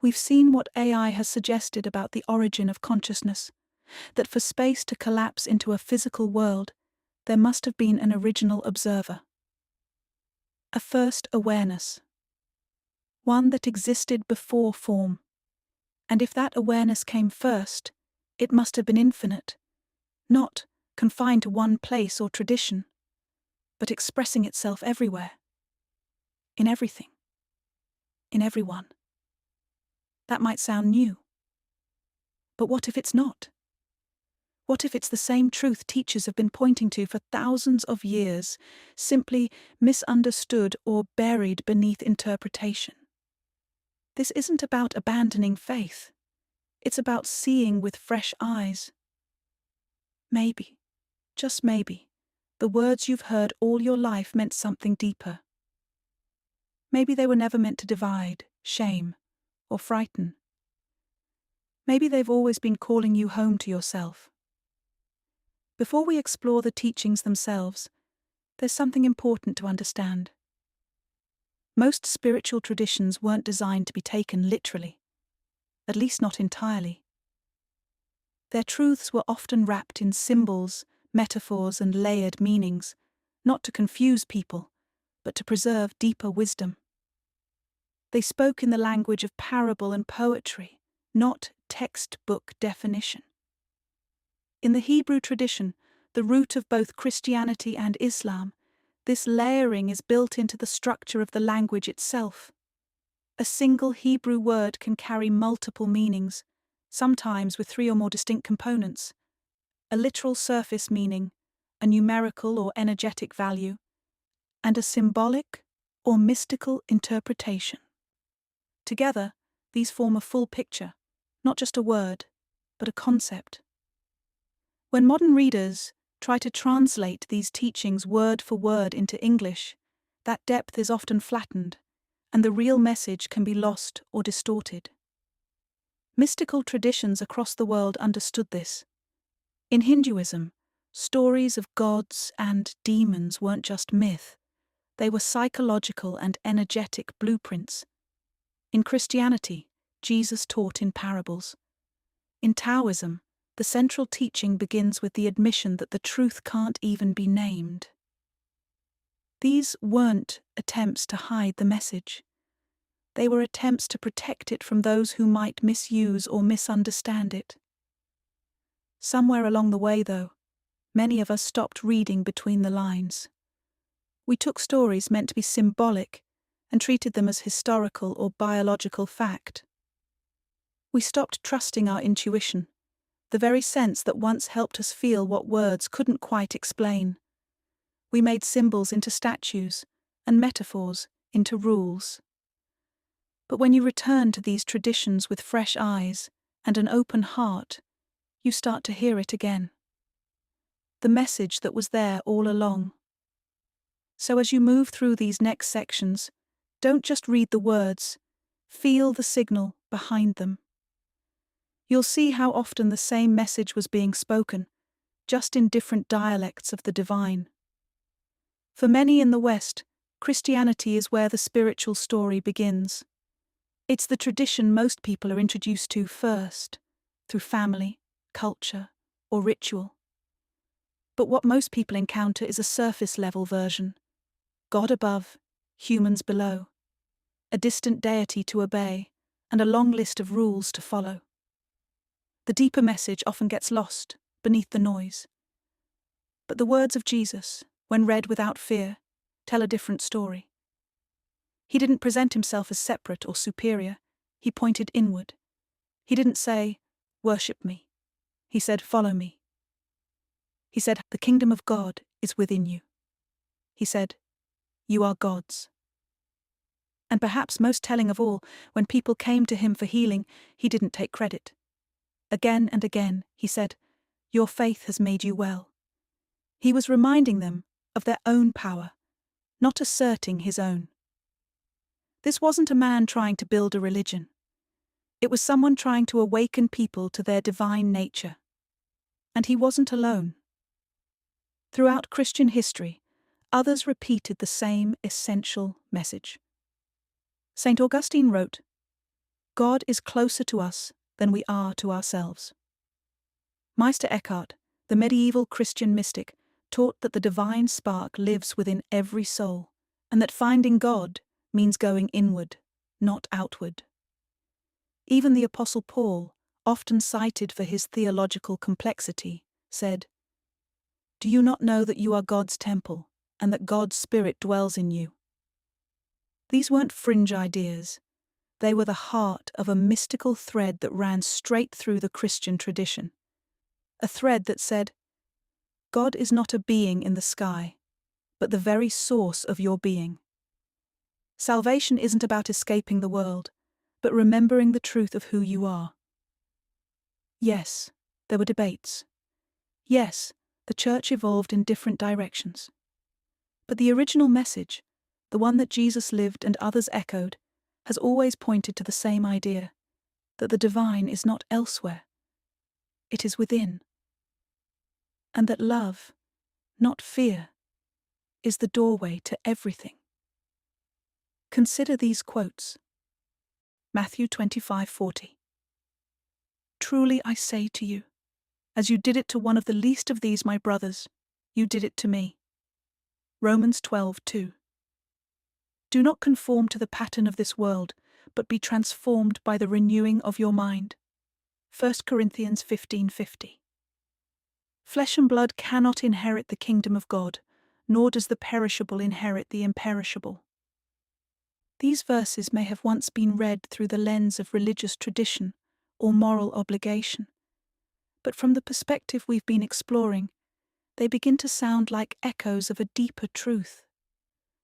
We've seen what AI has suggested about the origin of consciousness, that for space to collapse into a physical world, there must have been an original observer. A first awareness. One that existed before form. And if that awareness came first, it must have been infinite, not confined to one place or tradition, but expressing itself everywhere. In everything. In everyone. That might sound new. But what if it's not? What if it's the same truth teachers have been pointing to for thousands of years, simply misunderstood or buried beneath interpretation? This isn't about abandoning faith. It's about seeing with fresh eyes. Maybe, just maybe, the words you've heard all your life meant something deeper. Maybe they were never meant to divide, shame, or frighten. Maybe they've always been calling you home to yourself. Before we explore the teachings themselves, there's something important to understand. Most spiritual traditions weren't designed to be taken literally, at least not entirely. Their truths were often wrapped in symbols, metaphors, and layered meanings, not to confuse people, but to preserve deeper wisdom. They spoke in the language of parable and poetry, not textbook definition. In the Hebrew tradition, the root of both Christianity and Islam, this layering is built into the structure of the language itself. A single Hebrew word can carry multiple meanings, sometimes with 3 or more distinct components: a literal surface meaning, a numerical or energetic value, and a symbolic or mystical interpretation. Together, these form a full picture, not just a word, but a concept. When modern readers try to translate these teachings word for word into English, that depth is often flattened, and the real message can be lost or distorted. Mystical traditions across the world understood this. In Hinduism, stories of gods and demons weren't just myth, they were psychological and energetic blueprints. In Christianity, Jesus taught in parables. In Taoism, the central teaching begins with the admission that the truth can't even be named. These weren't attempts to hide the message. They were attempts to protect it from those who might misuse or misunderstand it. Somewhere along the way, though, many of us stopped reading between the lines. We took stories meant to be symbolic and treated them as historical or biological fact. We stopped trusting our intuition, the very sense that once helped us feel what words couldn't quite explain. We made symbols into statues and metaphors into rules. But when you return to these traditions with fresh eyes and an open heart, you start to hear it again. The message that was there all along. So as you move through these next sections, don't just read the words, feel the signal behind them. You'll see how often the same message was being spoken, just in different dialects of the divine. For many in the West, Christianity is where the spiritual story begins. It's the tradition most people are introduced to first, through family, culture, or ritual. But what most people encounter is a surface-level version. God above, humans below. A distant deity to obey, and a long list of rules to follow. The deeper message often gets lost beneath the noise. But the words of Jesus, when read without fear, tell a different story. He didn't present himself as separate or superior. He pointed inward. He didn't say, "Worship me." He said, "Follow me." He said, "The kingdom of God is within you." He said, "You are God's." And perhaps most telling of all, when people came to him for healing, he didn't take credit. Again and again, he said, "Your faith has made you well." He was reminding them of their own power, not asserting his own. This wasn't a man trying to build a religion. It was someone trying to awaken people to their divine nature. And he wasn't alone. Throughout Christian history, others repeated the same essential message. St. Augustine wrote, God is closer to us than we are to ourselves. Meister Eckhart, the medieval Christian mystic, taught that the divine spark lives within every soul, and that finding God means going inward, not outward. Even the Apostle Paul, often cited for his theological complexity, said, "Do you not know that you are God's temple, and that God's Spirit dwells in you?" These weren't fringe ideas. They were the heart of a mystical thread that ran straight through the Christian tradition. A thread that said, God is not a being in the sky, but the very source of your being. Salvation isn't about escaping the world, but remembering the truth of who you are. Yes, there were debates. Yes, the church evolved in different directions. But the original message, the one that Jesus lived and others echoed, has always pointed to the same idea, that the divine is not elsewhere, it is within. And that love, not fear, is the doorway to everything. Consider these quotes. Matthew 25:40. Truly I say to you, as you did it to one of the least of these my brothers, you did it to me. Romans 12:2. Do not conform to the pattern of this world, but be transformed by the renewing of your mind. 1 Corinthians 15:50. Flesh and blood cannot inherit the kingdom of God, nor does the perishable inherit the imperishable. These verses may have once been read through the lens of religious tradition or moral obligation, but from the perspective we've been exploring, they begin to sound like echoes of a deeper truth.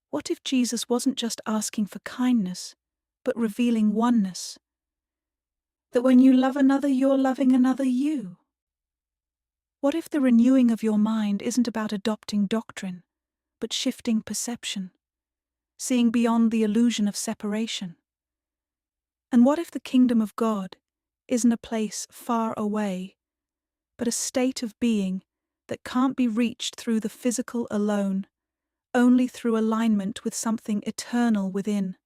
What if Jesus wasn't just asking for kindness, but revealing oneness? That when you love another, you're loving another you. What if the renewing of your mind isn't about adopting doctrine, but shifting perception, seeing beyond the illusion of separation? And what if the kingdom of God isn't a place far away, but a state of being that can't be reached through the physical alone, only through alignment with something eternal within?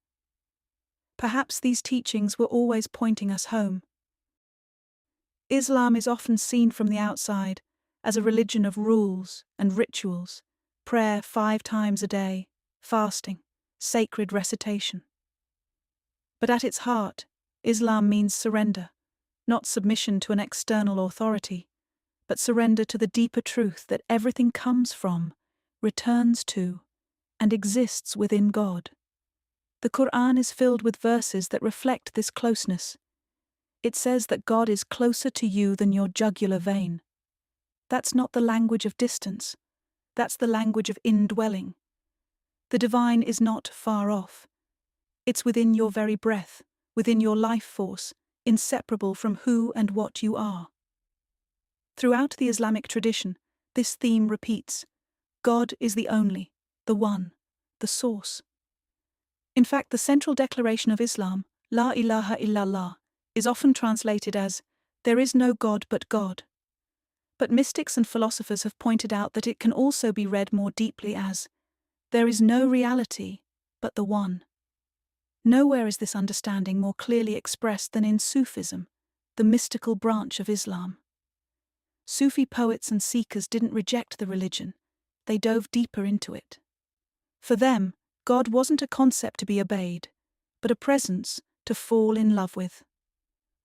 Perhaps these teachings were always pointing us home. Islam is often seen from the outside as a religion of rules and rituals, prayer 5 times a day, fasting, sacred recitation. But at its heart, Islam means surrender, not submission to an external authority, but surrender to the deeper truth that everything comes from, returns to, and exists within God. The Quran is filled with verses that reflect this closeness. It says that God is closer to you than your jugular vein. That's not the language of distance. That's the language of indwelling. The divine is not far off. It's within your very breath, within your life force, inseparable from who and what you are. Throughout the Islamic tradition, this theme repeats. God is the only, the one, the source. In fact, the central declaration of Islam, La ilaha illallah, is often translated as, there is no God but God. But mystics and philosophers have pointed out that it can also be read more deeply as, there is no reality but the one. Nowhere is this understanding more clearly expressed than in Sufism, the mystical branch of Islam. Sufi poets and seekers didn't reject the religion, they dove deeper into it. For them, God wasn't a concept to be obeyed, but a presence to fall in love with.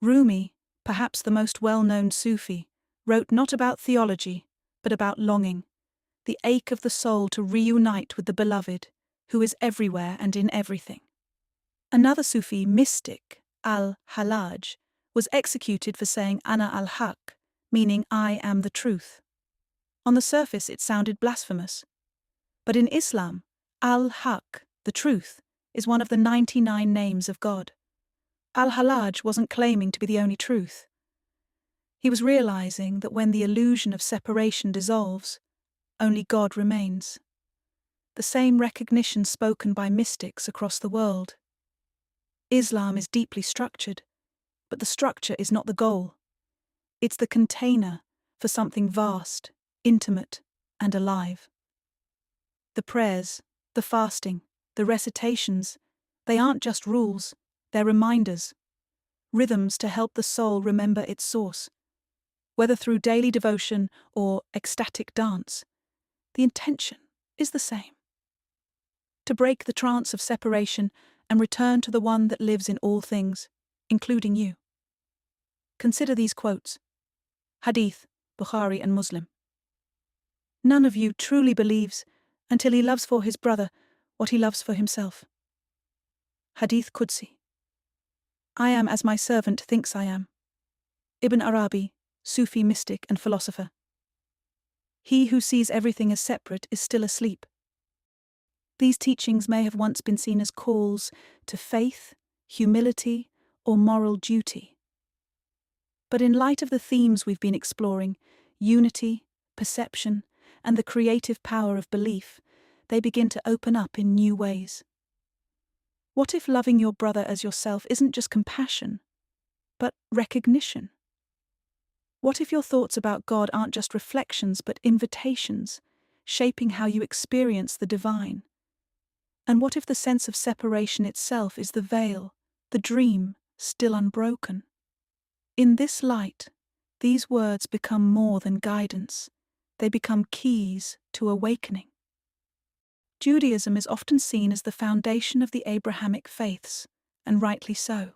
Rumi, perhaps the most well-known Sufi, wrote not about theology, but about longing, the ache of the soul to reunite with the beloved, who is everywhere and in everything. Another Sufi mystic, al-Hallaj, was executed for saying Ana al-Haq, meaning I am the truth. On the surface it sounded blasphemous. But in Islam, al-Haq, the truth, is one of the 99 names of God. Al-Hallaj wasn't claiming to be the only truth. He was realizing that when the illusion of separation dissolves, only God remains. The same recognition spoken by mystics across the world. Islam is deeply structured, but the structure is not the goal. It's the container for something vast, intimate, and alive. The prayers, the fasting, the recitations, they aren't just rules, they're reminders. rhythms to help the soul remember its source. Whether through daily devotion or ecstatic dance, the intention is the same: to break the trance of separation and return to the one that lives in all things, including you. Consider these quotes. Hadith, Bukhari and Muslim. None of you truly believes until he loves for his brother what he loves for himself. Hadith Qudsi. I am as my servant thinks I am. Ibn Arabi, Sufi mystic and philosopher. He who sees everything as separate is still asleep. These teachings may have once been seen as calls to faith, humility, or moral duty. But in light of the themes we've been exploring, unity, perception, and the creative power of belief, they begin to open up in new ways. What if loving your brother as yourself isn't just compassion, but recognition? What if your thoughts about God aren't just reflections but invitations, shaping how you experience the divine? And what if the sense of separation itself is the veil, the dream, still unbroken? In this light, these words become more than guidance. They become keys to awakening. Judaism is often seen as the foundation of the Abrahamic faiths, and rightly so.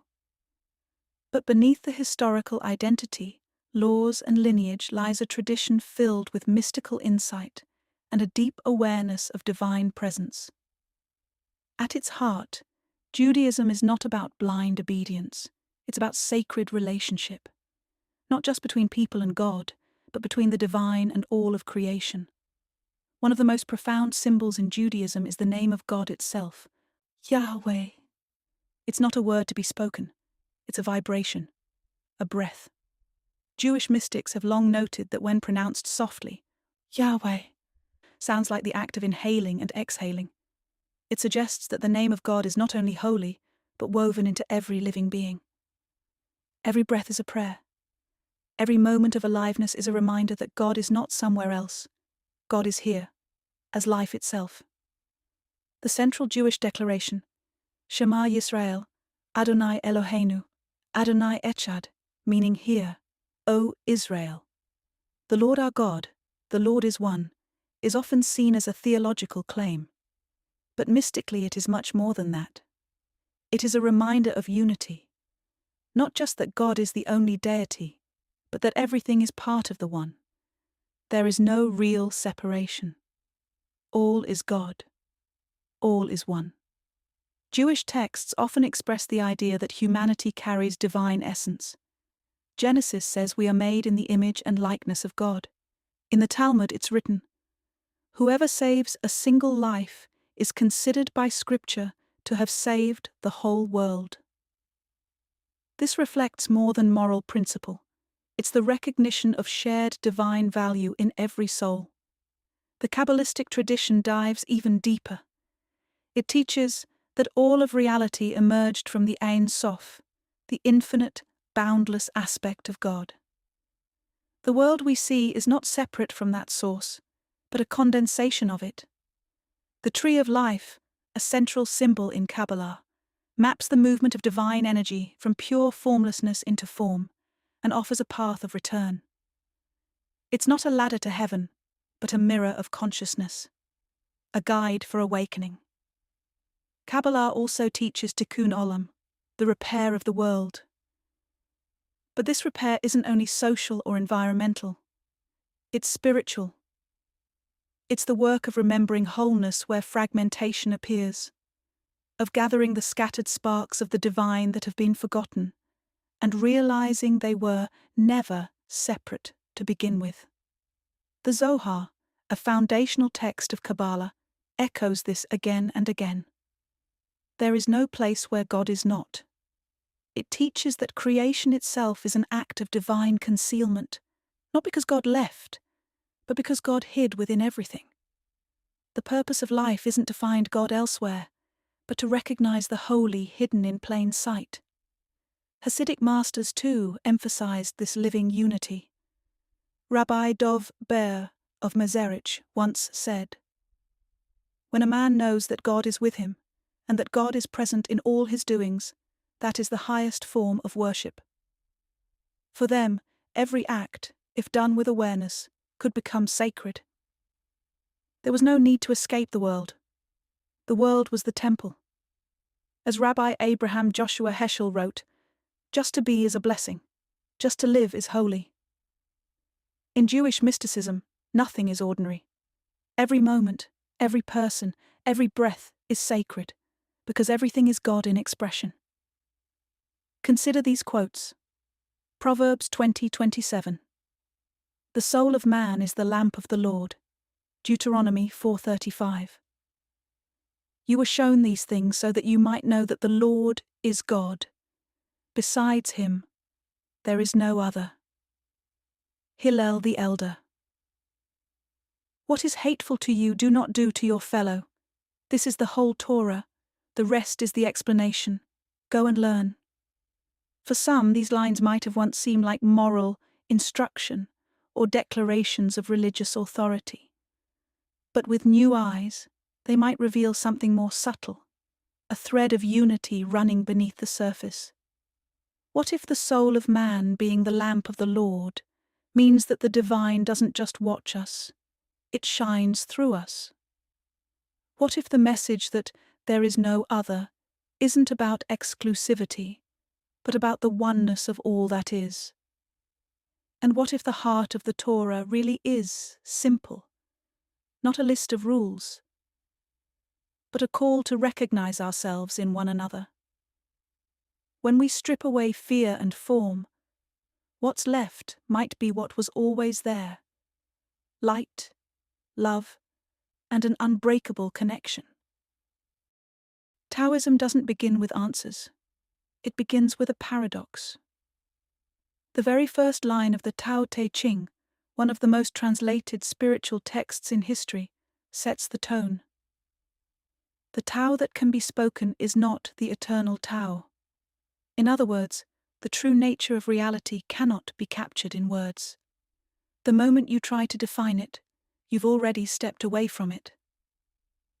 But beneath the historical identity, laws and lineage lies a tradition filled with mystical insight and a deep awareness of divine presence. At its heart, Judaism is not about blind obedience. It's about sacred relationship, not just between people and God, but between the divine and all of creation. One of the most profound symbols in Judaism is the name of God itself, Yahweh. It's not a word to be spoken. It's a vibration, a breath. Jewish mystics have long noted that when pronounced softly, Yahweh sounds like the act of inhaling and exhaling. It suggests that the name of God is not only holy, but woven into every living being. Every breath is a prayer. Every moment of aliveness is a reminder that God is not somewhere else. God is here, as life itself. The central Jewish declaration, Shema Yisrael, Adonai Eloheinu, Adonai Echad, meaning hear, O Israel. The Lord our God, the Lord is one, is often seen as a theological claim. But mystically it is much more than that. It is a reminder of unity. Not just that God is the only deity, but that everything is part of the one. There is no real separation. All is God. All is one. Jewish texts often express the idea that humanity carries divine essence. Genesis says we are made in the image and likeness of God. In the Talmud it's written, "Whoever saves a single life is considered by Scripture to have saved the whole world." This reflects more than moral principle. It's the recognition of shared divine value in every soul. The Kabbalistic tradition dives even deeper. It teaches that all of reality emerged from the Ein Sof, the infinite, boundless aspect of God. The world we see is not separate from that source, but a condensation of it. The tree of life, a central symbol in Kabbalah, maps the movement of divine energy from pure formlessness into form, and offers a path of return. It's not a ladder to heaven, but a mirror of consciousness, a guide for awakening. Kabbalah also teaches Tikkun Olam, the repair of the world. But this repair isn't only social or environmental. It's spiritual. It's the work of remembering wholeness where fragmentation appears, of gathering the scattered sparks of the divine that have been forgotten, and realizing they were never separate to begin with. The Zohar, a foundational text of Kabbalah, echoes this again and again. There is no place where God is not. It teaches that creation itself is an act of divine concealment, not because God left, but because God hid within everything. The purpose of life isn't to find God elsewhere, but to recognize the holy hidden in plain sight. Hasidic masters, too, emphasized this living unity. Rabbi Dov Ber of Mezerich once said, "When a man knows that God is with him, and that God is present in all his doings, that is the highest form of worship. For them, every act, if done with awareness, could become sacred. There was no need to escape the world. The world was the temple. As Rabbi Abraham Joshua Heschel wrote, "Just to be is a blessing. Just to live is holy." In Jewish mysticism, nothing is ordinary. Every moment, every person, every breath is sacred, because everything is God in expression. Consider these quotes. Proverbs 20:27. "The soul of man is the lamp of the Lord." Deuteronomy 4:35. "You were shown these things so that you might know that the Lord is God. Besides him, there is no other." Hillel the Elder. "What is hateful to you, do not do to your fellow. This is the whole Torah. The rest is the explanation. Go and learn." For some, these lines might have once seemed like moral instruction or declarations of religious authority. But with new eyes, they might reveal something more subtle, a thread of unity running beneath the surface. What if the soul of man, being the lamp of the Lord, means that the divine doesn't just watch us, it shines through us? What if the message that there is no other isn't about exclusivity, but about the oneness of all that is? And what if the heart of the Torah really is simple, not a list of rules, but a call to recognize ourselves in one another? When we strip away fear and form, what's left might be what was always there: light, love, and an unbreakable connection. Taoism doesn't begin with answers. It begins with a paradox. The very first line of the Tao Te Ching, one of the most translated spiritual texts in history, sets the tone. The Tao that can be spoken is not the eternal Tao. In other words, the true nature of reality cannot be captured in words. The moment you try to define it, you've already stepped away from it.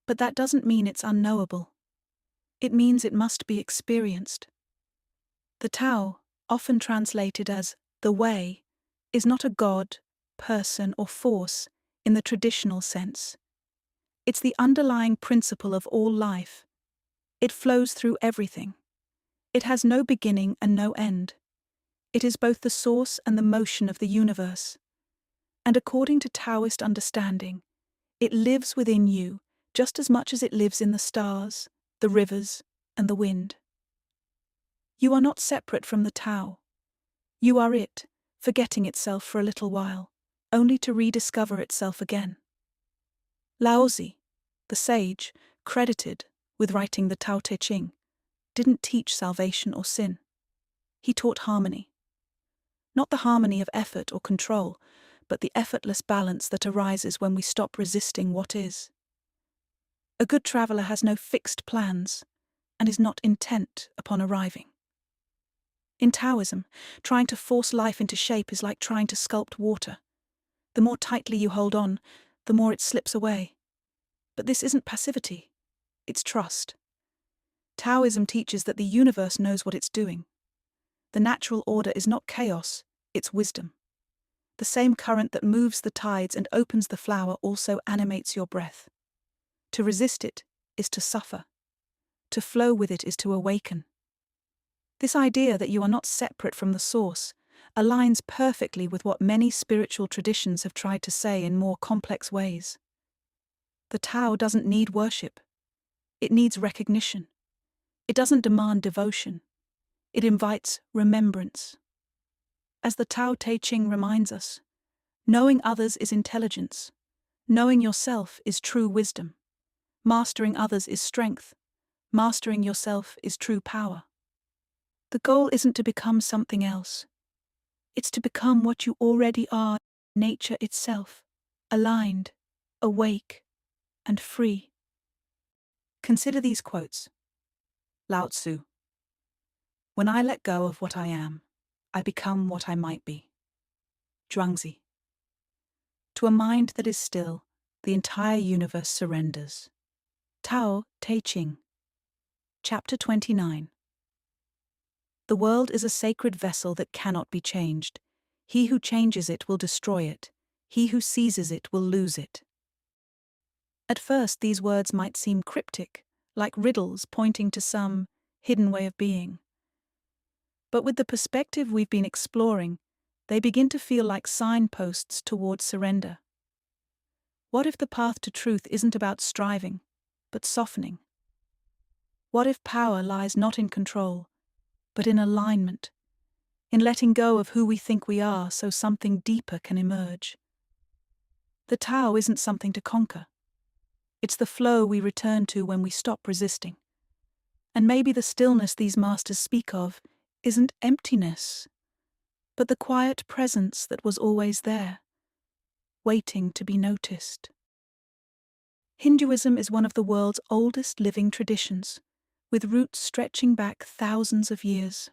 But that doesn't mean it's unknowable. It means it must be experienced. The Tao, often translated as the way, is not a god, person, or force in the traditional sense. It's the underlying principle of all life. It flows through everything. It has no beginning and no end. It is both the source and the motion of the universe. And according to Taoist understanding, it lives within you just as much as it lives in the stars, the rivers, and the wind. You are not separate from the Tao. You are it, forgetting itself for a little while, only to rediscover itself again. Laozi, the sage, credited with writing the Tao Te Ching, didn't teach salvation or sin. He taught harmony. Not the harmony of effort or control, but the effortless balance that arises when we stop resisting what is. A good traveller has no fixed plans and is not intent upon arriving. In Taoism, trying to force life into shape is like trying to sculpt water. The more tightly you hold on, the more it slips away. But this isn't passivity, it's trust. Taoism teaches that the universe knows what it's doing. The natural order is not chaos, it's wisdom. The same current that moves the tides and opens the flower also animates your breath. To resist it is to suffer. To flow with it is to awaken. This idea that you are not separate from the source aligns perfectly with what many spiritual traditions have tried to say in more complex ways. The Tao doesn't need worship. It needs recognition. It doesn't demand devotion. It invites remembrance. As the Tao Te Ching reminds us, knowing others is intelligence. Knowing yourself is true wisdom. Mastering others is strength. Mastering yourself is true power. The goal isn't to become something else. It's to become what you already are, nature itself, aligned, awake, and free. Consider these quotes. Lao Tzu. When I let go of what I am, I become what I might be. Zhuangzi. To a mind that is still, the entire universe surrenders. Tao Te Ching. Chapter 29. The world is a sacred vessel that cannot be changed. He who changes it will destroy it. He who seizes it will lose it. At first, these words might seem cryptic, like riddles pointing to some hidden way of being. But with the perspective we've been exploring, they begin to feel like signposts towards surrender. What if the path to truth isn't about striving, but softening? What if power lies not in control, but in alignment, in letting go of who we think we are so something deeper can emerge? The Tao isn't something to conquer. It's the flow we return to when we stop resisting. And maybe the stillness these masters speak of isn't emptiness, but the quiet presence that was always there, waiting to be noticed. Hinduism is one of the world's oldest living traditions, with roots stretching back thousands of years.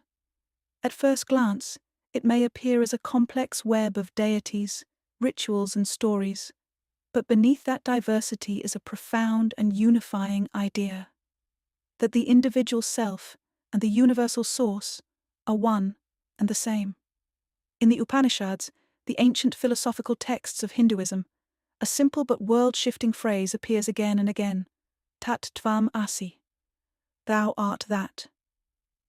At first glance, it may appear as a complex web of deities, rituals, and stories, but beneath that diversity is a profound and unifying idea: that the individual self and the universal source are one and the same. In the Upanishads, the ancient philosophical texts of Hinduism, a simple but world-shifting phrase appears again and again: Tat Tvam Asi. Thou art that.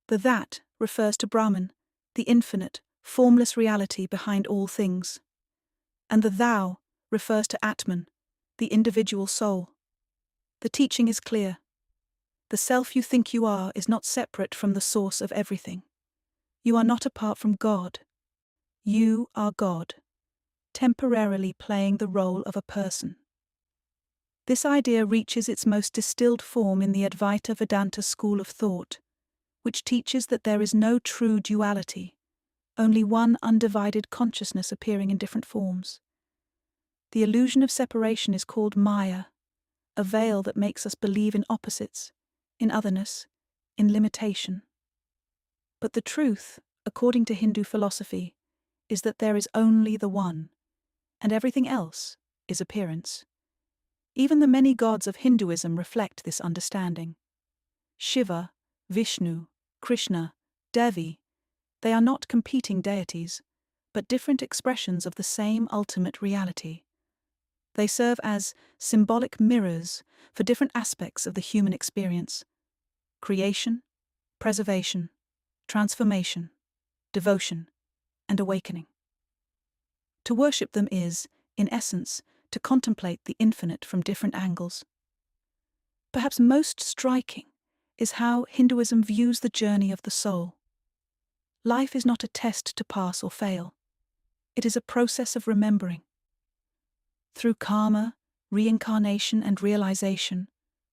The that refers to Brahman, the infinite, formless reality behind all things. And the thou refers to Atman, the individual soul. The teaching is clear. The self you think you are is not separate from the source of everything. You are not apart from God. You are God, temporarily playing the role of a person. This idea reaches its most distilled form in the Advaita Vedanta school of thought, which teaches that there is no true duality, only one undivided consciousness appearing in different forms. The illusion of separation is called Maya, a veil that makes us believe in opposites, in otherness, in limitation. But the truth, according to Hindu philosophy, is that there is only the one, and everything else is appearance. Even the many gods of Hinduism reflect this understanding. Shiva, Vishnu, Krishna, Devi, they are not competing deities, but different expressions of the same ultimate reality. They serve as symbolic mirrors for different aspects of the human experience: creation, preservation, transformation, devotion, and awakening. To worship them is, in essence, to contemplate the infinite from different angles. Perhaps most striking is how Hinduism views the journey of the soul. Life is not a test to pass or fail. It is a process of remembering. Through karma, reincarnation, and realization,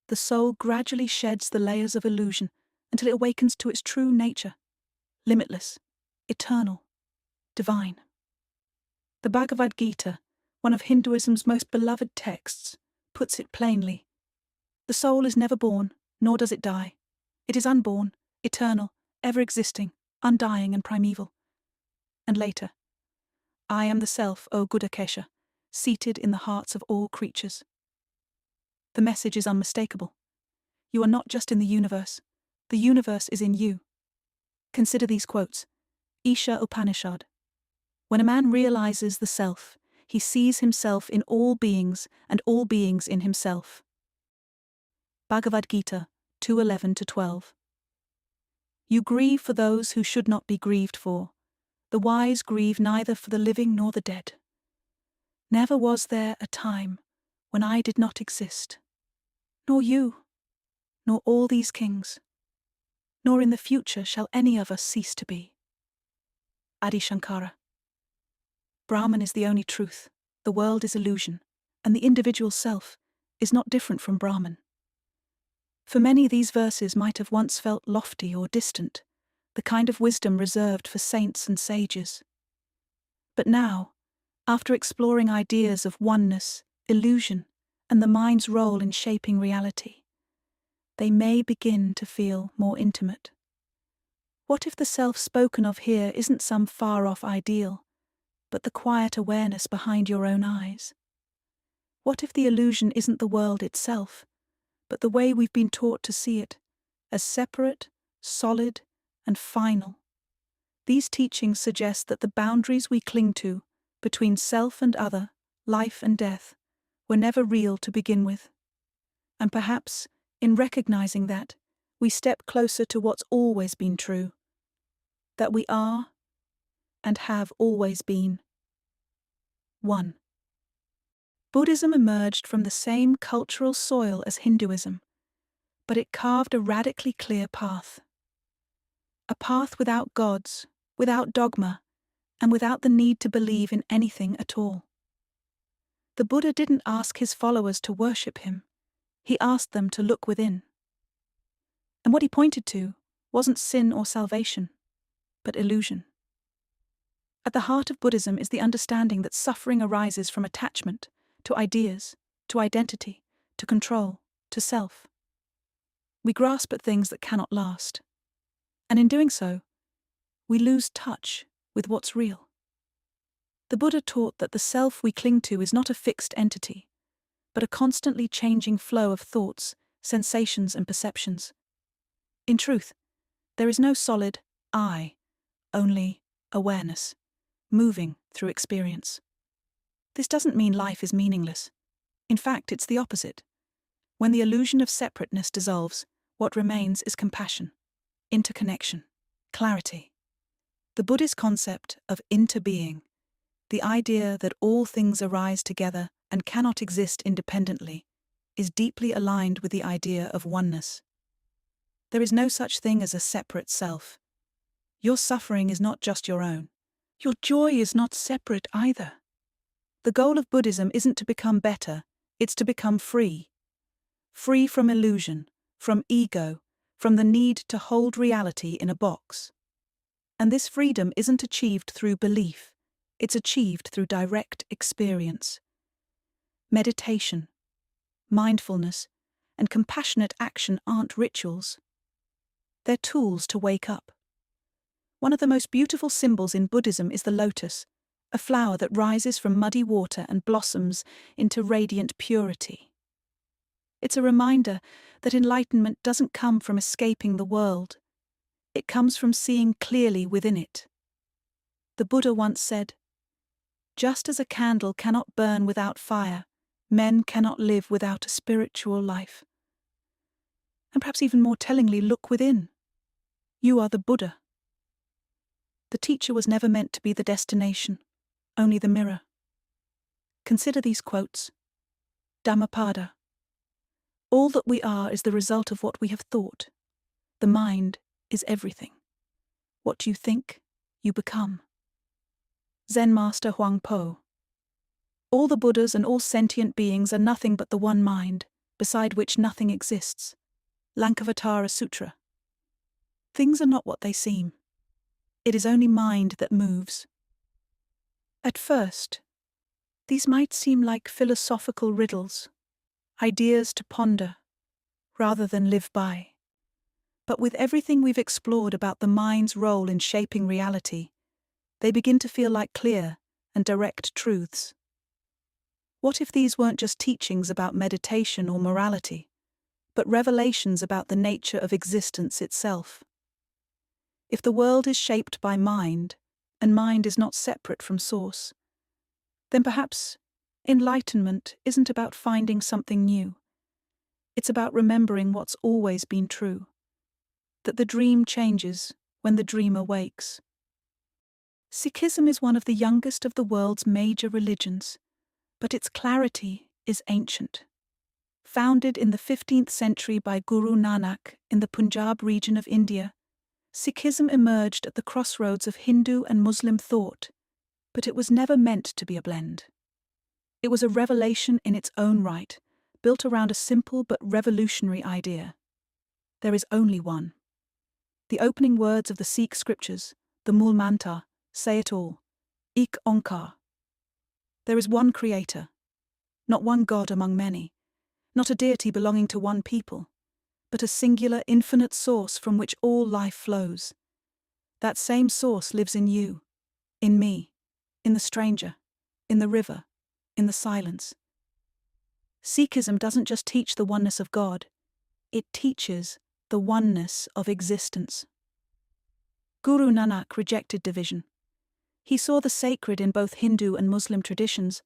the soul gradually sheds the layers of illusion until it awakens to its true nature: limitless, eternal, divine. The Bhagavad Gita, one of Hinduism's most beloved texts, puts it plainly: the soul is never born, nor does it die. It is unborn, eternal, ever-existing, undying, and primeval. And later: I am the self, O Gudakesha, seated in the hearts of all creatures. The message is unmistakable. You are not just in the universe is in you. Consider these quotes. Isha Upanishad. When a man realizes the self, he sees himself in all beings and all beings in himself. Bhagavad Gita 2:11-12. You grieve for those who should not be grieved for. The wise grieve neither for the living nor the dead. Never was there a time when I did not exist, nor you, nor all these kings, nor in the future shall any of us cease to be. Adi Shankara. Brahman is the only truth, the world is illusion, and the individual self is not different from Brahman. For many, these verses might have once felt lofty or distant, the kind of wisdom reserved for saints and sages. But now, after exploring ideas of oneness, illusion, and the mind's role in shaping reality, they may begin to feel more intimate. What if the self spoken of here isn't some far-off ideal, but the quiet awareness behind your own eyes? What if the illusion isn't the world itself, but the way we've been taught to see it, as separate, solid, and final? These teachings suggest that the boundaries we cling to, between self and other, life and death, were never real to begin with. And perhaps, in recognizing that, we step closer to what's always been true, that we are and have always been. 1. Buddhism emerged from the same cultural soil as Hinduism, but it carved a radically clear path. A path without gods, without dogma, and without the need to believe in anything at all. The Buddha didn't ask his followers to worship him. He asked them to look within. And what he pointed to wasn't sin or salvation, but illusion. At the heart of Buddhism is the understanding that suffering arises from attachment to ideas, to identity, to control, to self. We grasp at things that cannot last. And in doing so, we lose touch with what's real. The Buddha taught that the self we cling to is not a fixed entity, but a constantly changing flow of thoughts, sensations, and perceptions. In truth, there is no solid I, only awareness, moving through experience. This doesn't mean life is meaningless. In fact, it's the opposite. When the illusion of separateness dissolves, what remains is compassion, interconnection, clarity. The Buddhist concept of interbeing, the idea that all things arise together and cannot exist independently, is deeply aligned with the idea of oneness. There is no such thing as a separate self. Your suffering is not just your own. Your joy is not separate either. The goal of Buddhism isn't to become better, it's to become free. Free from illusion, from ego, from the need to hold reality in a box. And this freedom isn't achieved through belief, it's achieved through direct experience. Meditation, mindfulness, and compassionate action aren't rituals. They're tools to wake up. One of the most beautiful symbols in Buddhism is the lotus, a flower that rises from muddy water and blossoms into radiant purity. It's a reminder that enlightenment doesn't come from escaping the world. It comes from seeing clearly within it. The Buddha once said, "Just as a candle cannot burn without fire, men cannot live without a spiritual life." And perhaps even more tellingly, look within. You are the Buddha. The teacher was never meant to be the destination, only the mirror. Consider these quotes. Dhammapada. All that we are is the result of what we have thought. The mind is everything. What you think, you become. Zen Master Huang Po. All the Buddhas and all sentient beings are nothing but the one mind, beside which nothing exists. Lankavatara Sutra. Things are not what they seem. It is only mind that moves. At first, these might seem like philosophical riddles, ideas to ponder, rather than live by. But with everything we've explored about the mind's role in shaping reality, they begin to feel like clear and direct truths. What if these weren't just teachings about meditation or morality, but revelations about the nature of existence itself? If the world is shaped by mind, and mind is not separate from source, then perhaps enlightenment isn't about finding something new. It's about remembering what's always been true, that the dream changes when the dreamer wakes. Sikhism is one of the youngest of the world's major religions, but its clarity is ancient. Founded in the 15th century by Guru Nanak in the Punjab region of India, Sikhism emerged at the crossroads of Hindu and Muslim thought, but it was never meant to be a blend. It was a revelation in its own right, built around a simple but revolutionary idea. There is only one. The opening words of the Sikh scriptures, the Mool Mantra, say it all. Ik Onkar. There is one creator, not one god among many, not a deity belonging to one people, but a singular infinite source from which all life flows. That same source lives in you, in me, in the stranger, in the river, in the silence. Sikhism doesn't just teach the oneness of God, it teaches the oneness of existence. Guru Nanak rejected division. He saw the sacred in both Hindu and Muslim traditions,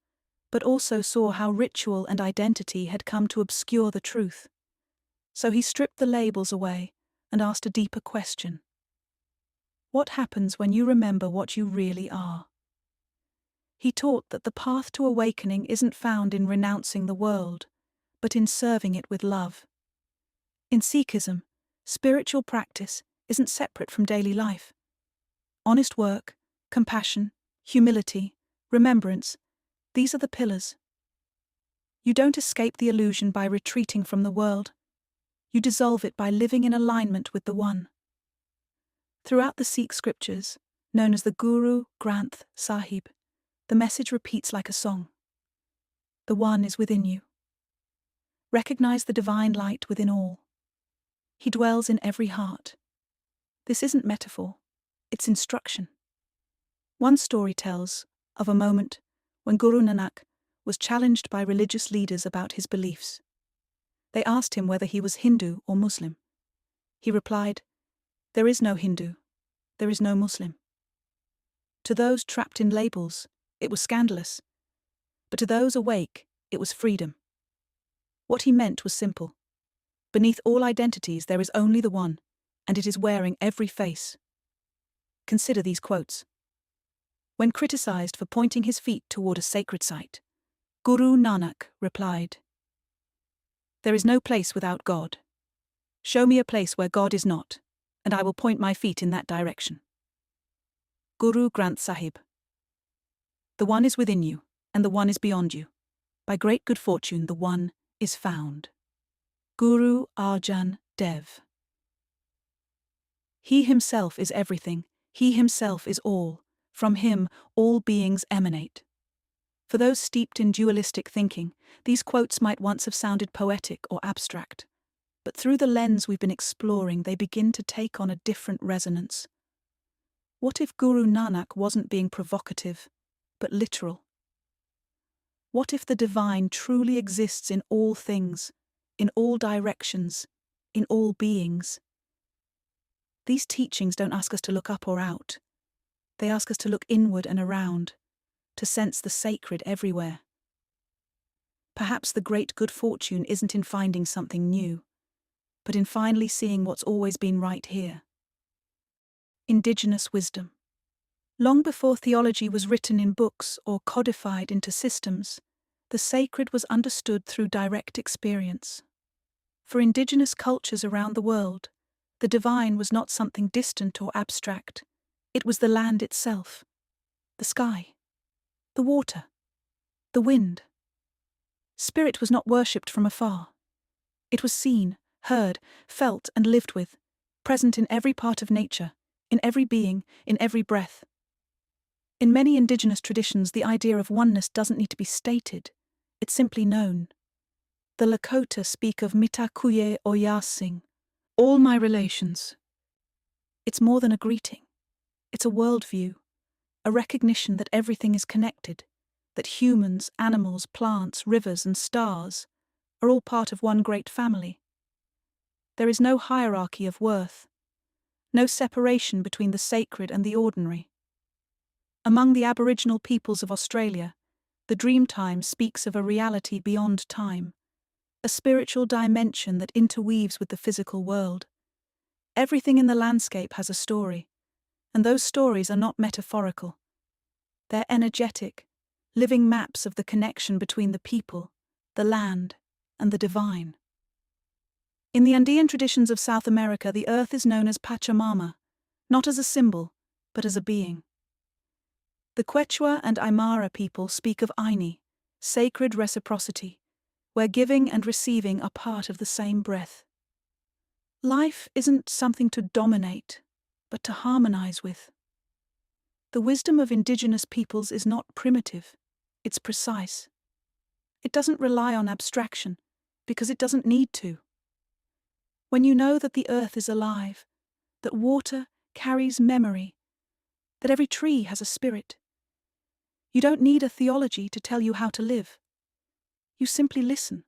but also saw how ritual and identity had come to obscure the truth. So he stripped the labels away and asked a deeper question. What happens when you remember what you really are? He taught that the path to awakening isn't found in renouncing the world, but in serving it with love. In Sikhism, spiritual practice isn't separate from daily life. Honest work, compassion, humility, remembrance, these are the pillars. You don't escape the illusion by retreating from the world. You dissolve it by living in alignment with the One. Throughout the Sikh scriptures, known as the Guru Granth Sahib, the message repeats like a song. The One is within you. Recognize the divine light within all. He dwells in every heart. This isn't metaphor, it's instruction. One story tells of a moment when Guru Nanak was challenged by religious leaders about his beliefs. They asked him whether he was Hindu or Muslim. He replied, "There is no Hindu, there is no Muslim." To those trapped in labels, it was scandalous, but to those awake, it was freedom. What he meant was simple. Beneath all identities there is only the One, and it is wearing every face. Consider these quotes. When criticized for pointing his feet toward a sacred site, Guru Nanak replied, "There is no place without God. Show me a place where God is not, and I will point my feet in that direction." Guru Granth Sahib. The One is within you, and the One is beyond you. By great good fortune, the One is found. Guru Arjan Dev. He himself is everything, he himself is all. From him, all beings emanate. For those steeped in dualistic thinking, these quotes might once have sounded poetic or abstract. But through the lens we've been exploring, they begin to take on a different resonance. What if Guru Nanak wasn't being provocative, but literal? What if the divine truly exists in all things, in all directions, in all beings? These teachings don't ask us to look up or out. They ask us to look inward and around, to sense the sacred everywhere. Perhaps the great good fortune isn't in finding something new, but in finally seeing what's always been right here. Indigenous wisdom. Long before theology was written in books or codified into systems, the sacred was understood through direct experience. For indigenous cultures around the world, the divine was not something distant or abstract. It was the land itself, the sky, the water, the wind. Spirit was not worshipped from afar. It was seen, heard, felt, and lived with, present in every part of nature, in every being, in every breath. In many indigenous traditions, the idea of oneness doesn't need to be stated, it's simply known. The Lakota speak of Mitakuye Oyasing, all my relations. It's more than a greeting. It's a worldview, a recognition that everything is connected, that humans, animals, plants, rivers, and stars are all part of one great family. There is no hierarchy of worth, no separation between the sacred and the ordinary. Among the Aboriginal peoples of Australia, the Dreamtime speaks of a reality beyond time, a spiritual dimension that interweaves with the physical world. Everything in the landscape has a story, and those stories are not metaphorical. They're energetic, living maps of the connection between the people, the land, and the divine. In the Andean traditions of South America, the earth is known as Pachamama, not as a symbol, but as a being. The Quechua and Aymara people speak of Aini, sacred reciprocity, where giving and receiving are part of the same breath. Life isn't something to dominate, but to harmonize with. The wisdom of indigenous peoples is not primitive, it's precise. It doesn't rely on abstraction, because it doesn't need to. When you know that the earth is alive, that water carries memory, that every tree has a spirit, you don't need a theology to tell you how to live. You simply listen.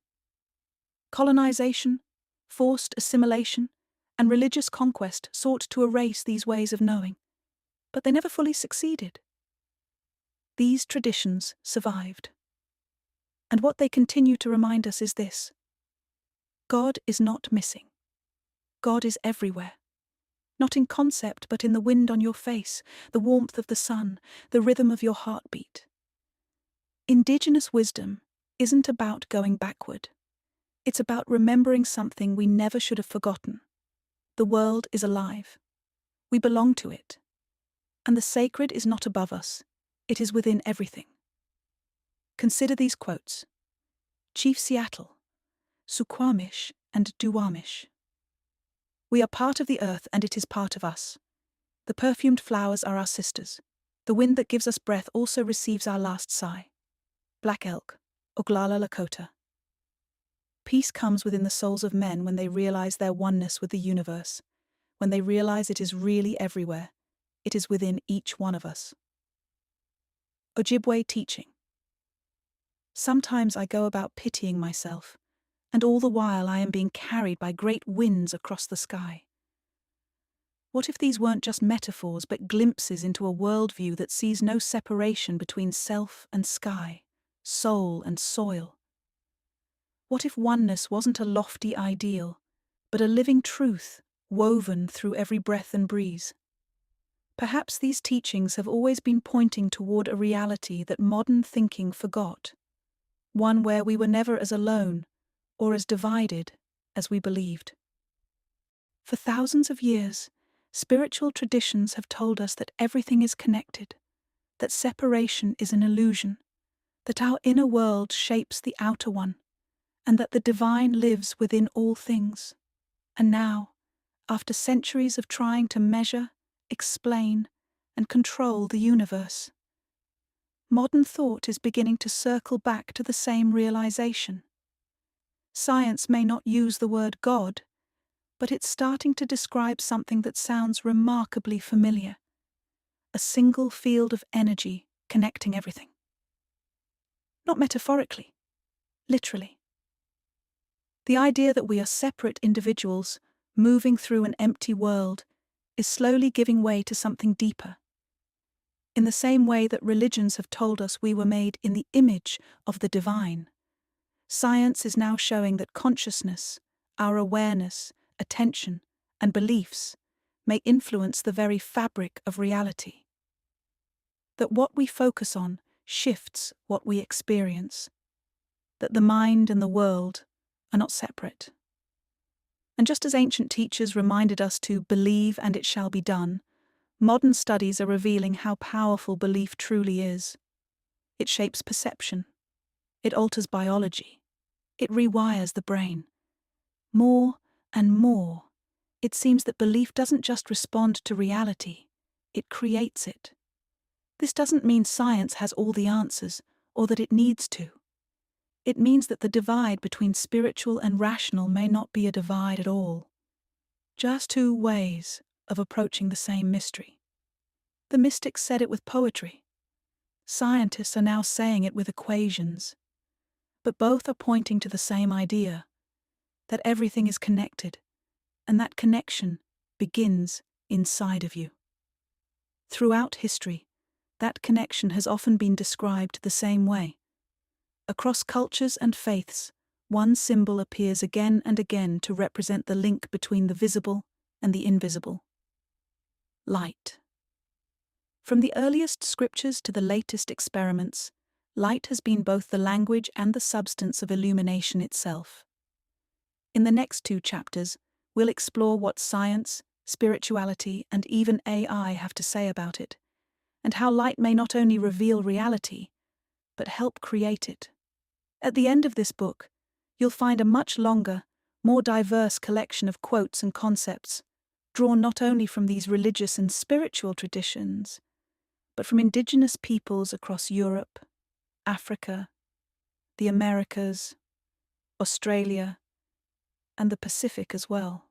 Colonization, forced assimilation, and religious conquest sought to erase these ways of knowing, but they never fully succeeded. These traditions survived. And what they continue to remind us is this: God is not missing. God is everywhere. Not in concept, but in the wind on your face, the warmth of the sun, the rhythm of your heartbeat. Indigenous wisdom isn't about going backward. It's about remembering something we never should have forgotten. The world is alive. We belong to it. And the sacred is not above us. It is within everything. Consider these quotes. Chief Seattle, Suquamish and Duwamish. We are part of the earth and it is part of us. The perfumed flowers are our sisters. The wind that gives us breath also receives our last sigh. Black Elk, Oglala Lakota. Peace comes within the souls of men when they realize their oneness with the universe, when they realize it is really everywhere. It is within each one of us. Ojibwe teaching. Sometimes I go about pitying myself, and all the while I am being carried by great winds across the sky. What if these weren't just metaphors but glimpses into a worldview that sees no separation between self and sky, soul and soil? What if oneness wasn't a lofty ideal, but a living truth woven through every breath and breeze? Perhaps these teachings have always been pointing toward a reality that modern thinking forgot, one where we were never as alone or as divided as we believed. For thousands of years, spiritual traditions have told us that everything is connected, that separation is an illusion, that our inner world shapes the outer one, and that the divine lives within all things. And now, after centuries of trying to measure, explain, and control the universe, modern thought is beginning to circle back to the same realization. Science may not use the word God, but it's starting to describe something that sounds remarkably familiar: a single field of energy connecting everything. Not metaphorically, literally. The idea that we are separate individuals moving through an empty world is slowly giving way to something deeper. In the same way that religions have told us we were made in the image of the divine, science is now showing that consciousness, our awareness, attention, and beliefs may influence the very fabric of reality. That what we focus on shifts what we experience. That the mind and the world are not separate. And just as ancient teachers reminded us to believe and it shall be done, modern studies are revealing how powerful belief truly is. It shapes perception. It alters biology. It rewires the brain. More and more, it seems that belief doesn't just respond to reality, it creates it. This doesn't mean science has all the answers, or that it needs to. It means that the divide between spiritual and rational may not be a divide at all. Just two ways of approaching the same mystery. The mystics said it with poetry. Scientists are now saying it with equations. But both are pointing to the same idea, that everything is connected, and that connection begins inside of you. Throughout history, that connection has often been described the same way. Across cultures and faiths, one symbol appears again and again to represent the link between the visible and the invisible. Light. From the earliest scriptures to the latest experiments, light has been both the language and the substance of illumination itself. In the next 2 chapters, we'll explore what science, spirituality, and even AI have to say about it, and how light may not only reveal reality, but help create it. At the end of this book, you'll find a much longer, more diverse collection of quotes and concepts, drawn not only from these religious and spiritual traditions, but from indigenous peoples across Europe, Africa, the Americas, Australia, and the Pacific as well.